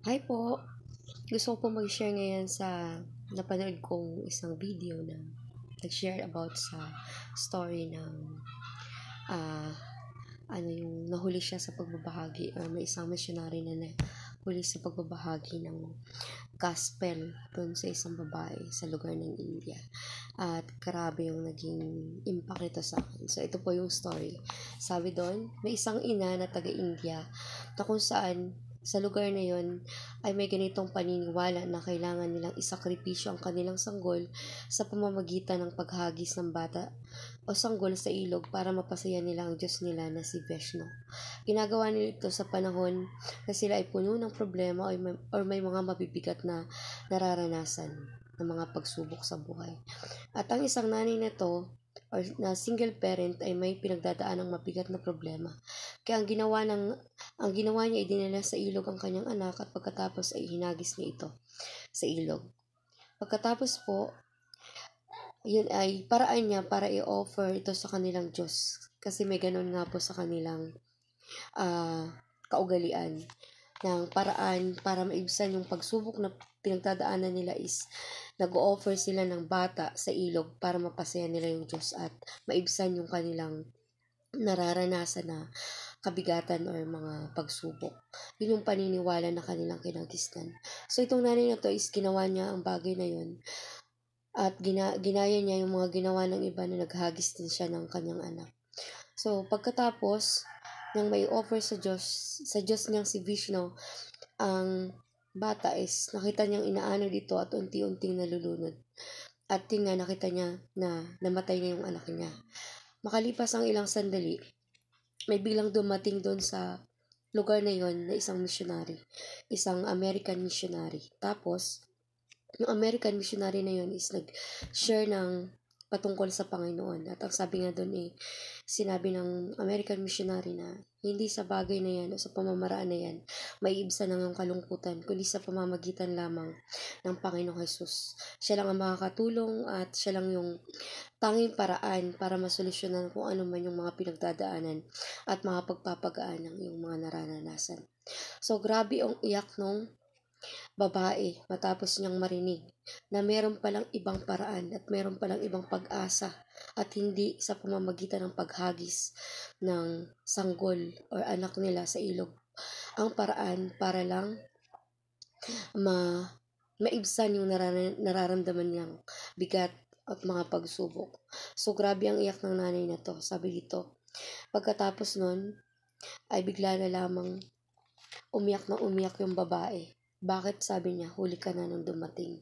Hi po! Gusto ko po mag-share ngayon sa napanood kong isang video na nag-share about sa story ng ah, yung nahuli siya sa pagbabahagi or may isang missionary na nahuli sa pagbabahagi ng gospel dun sa isang babae sa lugar ng India. At grabe yung naging impact nito sa akin. So, ito po yung story. Sabi doon, may isang ina na taga-India na kung saan sa lugar na yon ay may ganitong paniniwala na kailangan nilang isakripisyo ang kanilang sanggol sa pamamagitan ng paghagis ng bata o sanggol sa ilog para mapasaya nila ang Diyos nila na si Vishnu. Ginagawa nila ito sa panahon na sila ay puno ng problema or may mga mabibigat na nararanasan ng mga pagsubok sa buhay. At ang isang nanay na to or na single parent ay may pinagdadaan ng mabigat na problema. Kaya ang ginawa niya ay dinala sa ilog ang kanyang anak at pagkatapos ay hinagis niya ito sa ilog. Pagkatapos po, yun ay paraan niya para i-offer ito sa kanilang Diyos. Kasi may ganun nga po sa kanilang kaugalian ng paraan para maibsan yung pagsubok na pinagdadaanan nila is nag-o-offer sila ng bata sa ilog para mapasaya nila yung Diyos at maibsan yung kanilang nararanasan na kabigatan or mga pagsubok. Yun yung paniniwala na kanilang kinagisnan. So, itong nanay na to is ginawa niya ang bagay na yun at ginaya niya yung mga ginawa ng iba na naghagis din siya ng kanyang anak. So, pagkatapos nang may offer sa Diyos niyang si Vishnu, ang bata is nakita niyang inaano dito at unti-unting nalulunod. At yun nga, nakita niya na namatay na yung anak niya. Makalipas ang ilang sandali, may biglang dumating doon sa lugar na yon na isang missionary, isang American missionary. Tapos, yung American missionary na yon is nag-share ng patungkol sa Panginoon. At ang sabi nga doon sinabi ng American missionary na hindi sa bagay na yan o sa pamamaraan na yan may ibsa ng ang kalungkutan, kundi sa pamamagitan lamang ng Panginoong Jesus. Siya lang ang makakatulong at siya lang yung tanging paraan para masolusyonan kung ano man yung mga pinagdadaanan at mga pagpapagaan ng iyong mga nararanasan. So, grabe ang iyak nung babae matapos niyang marinig na meron palang ibang paraan at meron palang ibang pag-asa at hindi sa pamamagitan ng paghagis ng sanggol or anak nila sa ilog. Ang paraan para lang maibsan yung nararamdaman niyang bigat at mga pagsubok. So, grabe ang iyak ng nanay na to. Sabi dito, pagkatapos nun, ay bigla na lamang umiyak yung babae. Bakit? Sabi niya, huli ka na nung dumating.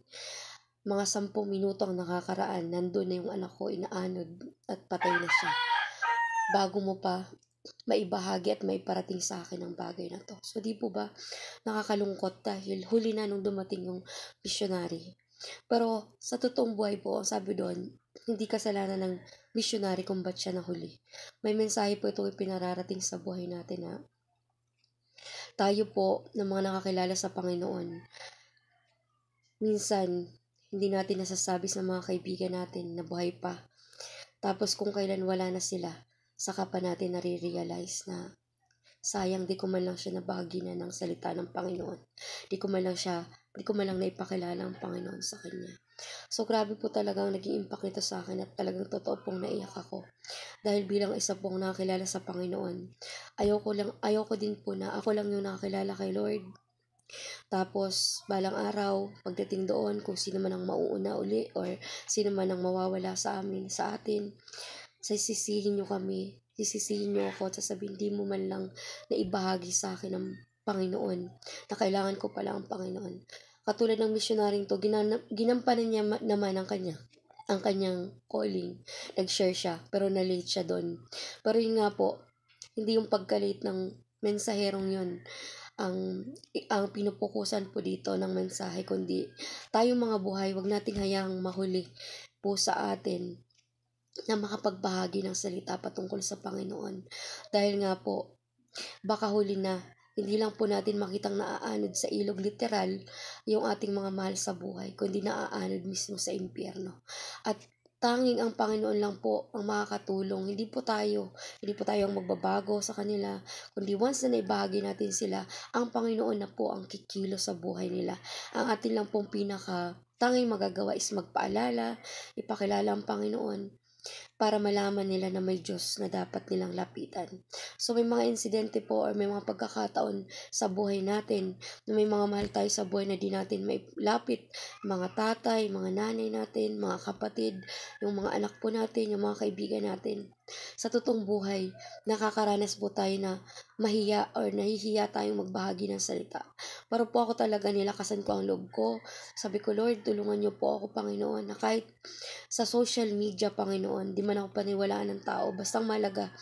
Mga 10 minuto ang nakakaraan, nandun na yung anak ko, inaanod at patay na siya. Bago mo pa maibahagi at maiparating sa akin ang bagay na to. So, di po ba nakakalungkot dahil huli na nung dumating yung missionary. Pero sa totoong buhay po, sabi doon, hindi kasalanan ng missionary kung ba't siya nahuli. May mensahe po itong ipinararating sa buhay natin na tayo po ng mga nakakilala sa Panginoon. Minsan, hindi natin nasasabi sa mga kaibigan natin na buhay pa. Tapos kung kailan wala na sila, saka pa natin nare-realize na sayang di ko man lang siya nabahagi na ng salita ng Panginoon. Di ko man lang naipakilala ang Panginoon sa kanya. So, grabe po talagang naging impact nito sa akin at talagang totoo pong naiyak ako. Dahil bilang isa pong nakakilala sa Panginoon, ayoko din po na ako lang yung nakakilala kay Lord. Tapos, balang araw, pagdating doon, kung sino man ang mauuna uli or sino man ang mawawala sa atin, sisisihin niyo ako at sasabihin, di mo man lang naibahagi sa akin ng Panginoon na kailangan ko pala ang Panginoon. Katulad ng missionaryong to, ginampanan niya naman ang kanyang calling. Nag-share siya, pero na-late siya doon. Pero yun nga po, hindi yung pagka-late ng mensaherong yun ang pinupukusan po dito ng mensahe, kundi tayong mga buhay, wag nating hayaang mahuli po sa atin na makapagbahagi ng salita patungkol sa Panginoon. Dahil nga po, baka huli na, hindi lang po natin makitang naaanod sa ilog literal yung ating mga mahal sa buhay, kundi naaanod mismo sa impyerno. At tanging ang Panginoon lang po ang makakatulong. Hindi po tayo ang magbabago sa kanila, kundi once na naibahagi natin sila, ang Panginoon na po ang kikilos sa buhay nila. Ang atin lang pong tanging magagawa is magpaalala, ipakilala ang Panginoon, para malaman nila na may Diyos na dapat nilang lapitan. So may mga insidente po or may mga pagkakataon sa buhay natin na may mga mahal tayo sa buhay na di natin may lapit, mga tatay, mga nanay natin, mga kapatid, yung mga anak po natin, yung mga kaibigan natin. Sa totoong buhay, nakakaranas po tayo na mahiya or nahihiya tayong magbahagi ng salita. Pero po ako talaga nilakasan ko ang loob ko. Sabi ko, Lord, tulungan niyo po ako, Panginoon, na kahit sa social media, Panginoon, di man ako paniwalaan ng tao, bastang malaga,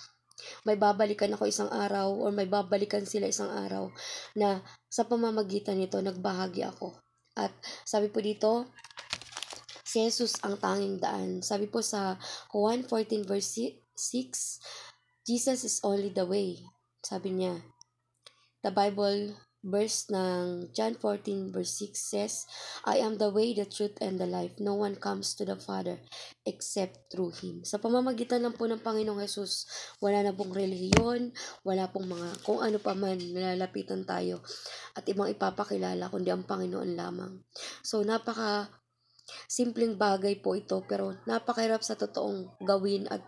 may babalikan ako isang araw or may babalikan sila isang araw na sa pamamagitan nito, nagbahagi ako. At sabi po dito, si Jesus ang tanging daan. Sabi po sa Juan 14 verse 6, Jesus is only the way. Sabi niya, the Bible verse ng John 14 verse 6 says, I am the way, the truth, and the life. No one comes to the Father except through Him. Sa pamamagitan lang po ng Panginoong Jesus, wala na pong relihiyon, wala pong mga kung ano pa man nalalapitan tayo at ibang ipapakilala kundi ang Panginoon lamang. So napaka simpleng bagay po ito pero napakahirap sa totoong gawin at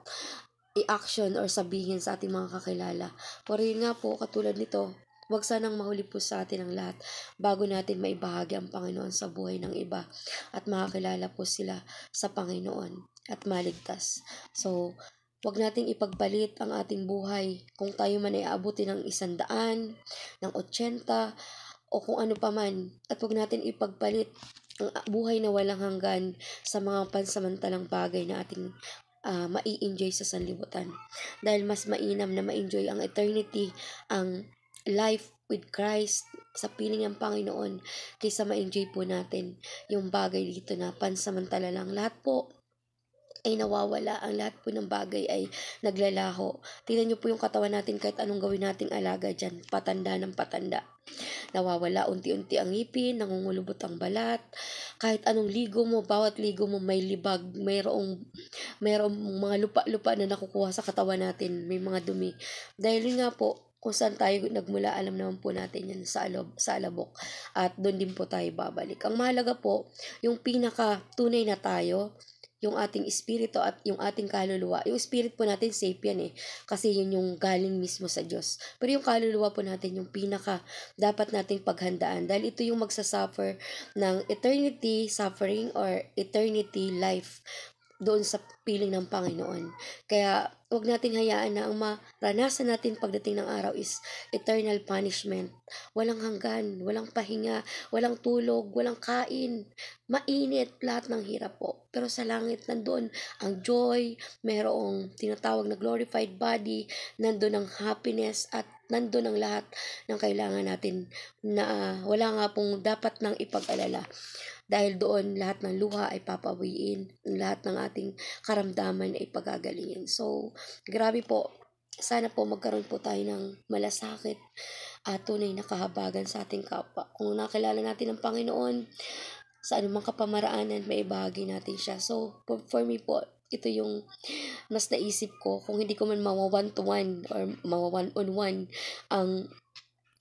i-action or sabihin sa ating mga kakilala. Pero yun nga po, katulad nito, huwag sanang mahuli po sa atin ang lahat bago natin maibahagi ang Panginoon sa buhay ng iba at makakilala po sila sa Panginoon at maligtas. So, huwag nating ipagpalit ang ating buhay kung tayo man ay aabutin ng 100, ng 80, o kung ano pa man. At huwag natin ipagpalit ang buhay na walang hanggan sa mga pansamantalang bagay na ating mai-enjoy sa sanlibutan. Dahil mas mainam na ma-enjoy ang eternity, ang life with Christ sa piling ng Panginoon kaysa ma-enjoy po natin yung bagay dito na pansamantala lang. Lahat po ay nawawala. Ang lahat po ng bagay ay naglalaho. Tingnan niyo po yung katawan natin kahit anong gawin nating alaga dyan. Patanda ng patanda. Nawawala unti-unti ang ngipin, nangungulubot ang balat. Kahit anong ligo mo, bawat ligo mo may libag, mayroong mga lupa-lupa na nakukuha sa katawan natin, may mga dumi. Dahil yun nga po, kung saan tayo nagmula, alam naman po natin yan sa alabok. At doon din po tayo babalik. Ang mahalaga po, yung pinaka tunay na tayo, yung ating espiritu at yung ating kaluluwa. Yung spirit po natin safe yan kasi yun yung galing mismo sa Diyos. Pero yung kaluluwa po natin yung pinaka dapat nating paghandaan dahil ito yung magsasuffer ng eternity suffering or eternity life doon sa piling ng Panginoon. Kaya huwag nating hayaan na ang maranasan natin pagdating ng araw is eternal punishment. Walang hanggan, walang pahinga, walang tulog, walang kain. Mainit, lahat ng hirap po. Pero sa langit, nandoon ang joy, mayroong tinatawag na glorified body, nandoon ang happiness, at nandoon ang lahat ng kailangan natin na wala nga pong dapat nang ipag-alala. Dahil doon, lahat ng luha ay papawiin, lahat ng ating karamdaman ay pagagalingin. So, grabe po. Sana po magkaroon po tayo ng malasakit at tunay na kahabagan sa ating kapwa. Kung nakilala natin ang Panginoon, sa anumang kapamaraanan, may ibahagi natin siya. So, for me po, ito yung mas naisip ko. Kung hindi ko man mawa one-to-one or mawa one-on-one ang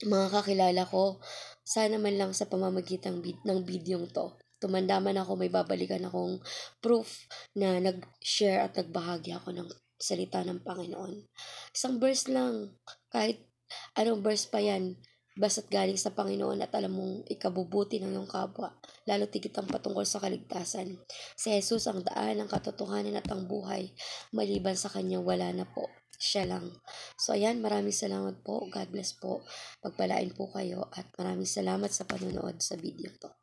mga kakilala ko, sana man lang sa pamamagitan ng bidyong to, tumandaman ako, may babalikan akong proof na nag-share at nagbahagi ako ng salita ng Panginoon. Isang verse lang, kahit anong verse pa yan, basta't galing sa Panginoon at alam mong ikabubuti ng iyong kapwa, lalo tigit ang patungkol sa kaligtasan. Si Jesus ang daan, ang katotohanan at ang buhay. Maliban sa Kanya, wala na po. Siya lang. So ayan, maraming salamat po. God bless po. Pagpalain po kayo at maraming salamat sa panonood sa video to.